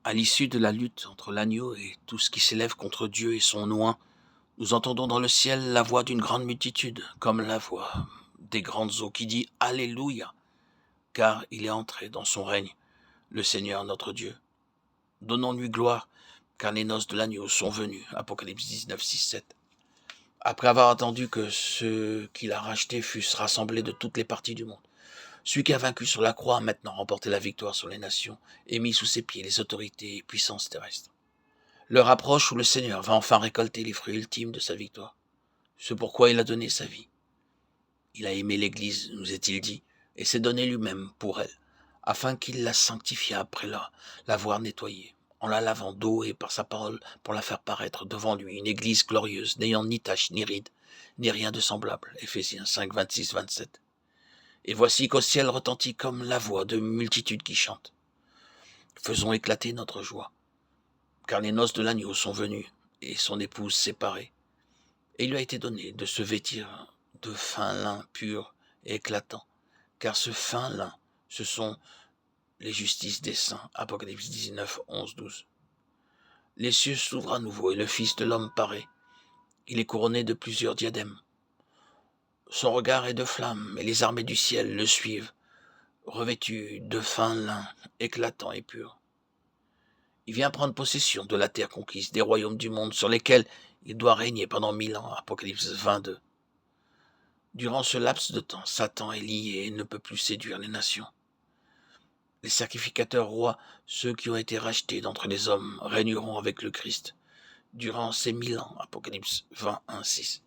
À l'issue de la lutte entre l'agneau et tout ce qui s'élève contre Dieu et son oint, nous entendons dans le ciel la voix d'une grande multitude, comme la voix des grandes eaux qui dit Alléluia, car il est entré dans son règne, le Seigneur notre Dieu. Donnons-lui gloire, car les noces de l'agneau sont venues. Apocalypse 19, 6, 7. Après avoir attendu que ceux qu'il a rachetés fussent rassemblés de toutes les parties du monde, celui qui a vaincu sur la croix a maintenant remporté la victoire sur les nations et mis sous ses pieds les autorités et puissances terrestres. L'heure approche où le Seigneur va enfin récolter les fruits ultimes de sa victoire. C'est pourquoi il a donné sa vie. Il a aimé l'Église, nous est-il dit, et s'est donné lui-même pour elle, afin qu'il la sanctifie après l'avoir nettoyée, en la lavant d'eau et par sa parole pour la faire paraître devant lui une Église glorieuse, n'ayant ni tache, ni ride, ni rien de semblable. Éphésiens 5, 26, 27. Et voici qu'au ciel retentit comme la voix de multitudes qui chantent. Faisons éclater notre joie, car les noces de l'agneau sont venues, et son épouse séparée. Et il lui a été donné de se vêtir de fin lin pur et éclatant, car ce fin lin, ce sont les justices des saints. Apocalypse 19, 11, 12. Les cieux s'ouvrent à nouveau et le Fils de l'homme paraît. Il est couronné de plusieurs diadèmes. Son regard est de flamme, et les armées du ciel le suivent, revêtus de fin lin éclatant et pur. Il vient prendre possession de la terre conquise, des royaumes du monde sur lesquels il doit régner pendant 1000 ans. Apocalypse 22. Durant ce laps de temps, Satan est lié et ne peut plus séduire les nations. Les sacrificateurs rois, ceux qui ont été rachetés d'entre les hommes, régneront avec le Christ durant ces 1000 ans. Apocalypse 21, 6.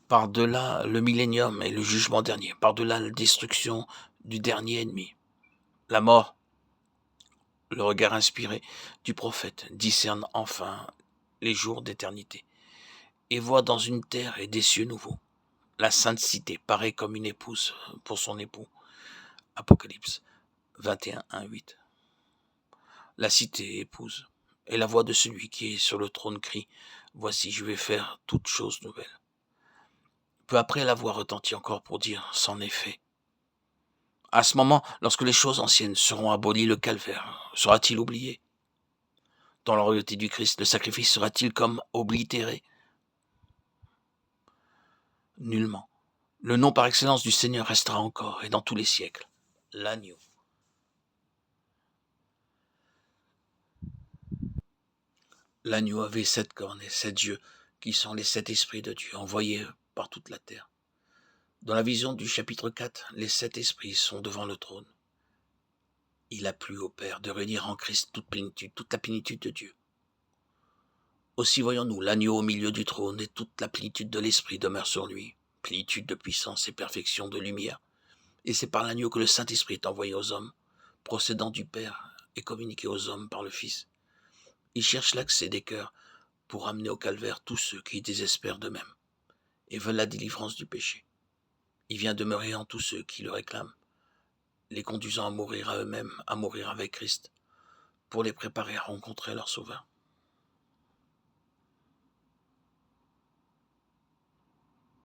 Par-delà le millénium et le jugement dernier, par-delà la destruction du dernier ennemi, la mort, le regard inspiré du prophète discerne enfin les jours d'éternité et voit dans une terre et des cieux nouveaux. La sainte cité paraît comme une épouse pour son époux. Apocalypse 21, 1, 8. La cité épouse, et la voix de celui qui est sur le trône crie « Voici, je vais faire toutes choses nouvelles ». Peu après, la voix retentit encore pour dire « C'en est fait ». À ce moment, lorsque les choses anciennes seront abolies, le calvaire sera-t-il oublié? Dans la royauté du Christ, le sacrifice sera-t-il comme oblitéré? Nullement. Le nom par excellence du Seigneur restera encore, et dans tous les siècles, l'agneau. L'agneau avait 7 cornes et 7 yeux, qui sont les 7 esprits de Dieu envoyés par toute la terre. Dans la vision du chapitre 4, les 7 esprits sont devant le trône. Il a plu au Père de réunir en Christ toute la plénitude de Dieu. Aussi voyons-nous l'agneau au milieu du trône et toute la plénitude de l'Esprit demeure sur lui, plénitude de puissance et perfection de lumière. Et c'est par l'agneau que le Saint-Esprit est envoyé aux hommes, procédant du Père et communiqué aux hommes par le Fils. Il cherche l'accès des cœurs pour amener au calvaire tous ceux qui désespèrent d'eux-mêmes et veulent la délivrance du péché. Il vient demeurer en tous ceux qui le réclament, les conduisant à mourir à eux-mêmes, à mourir avec Christ, pour les préparer à rencontrer leur Sauveur.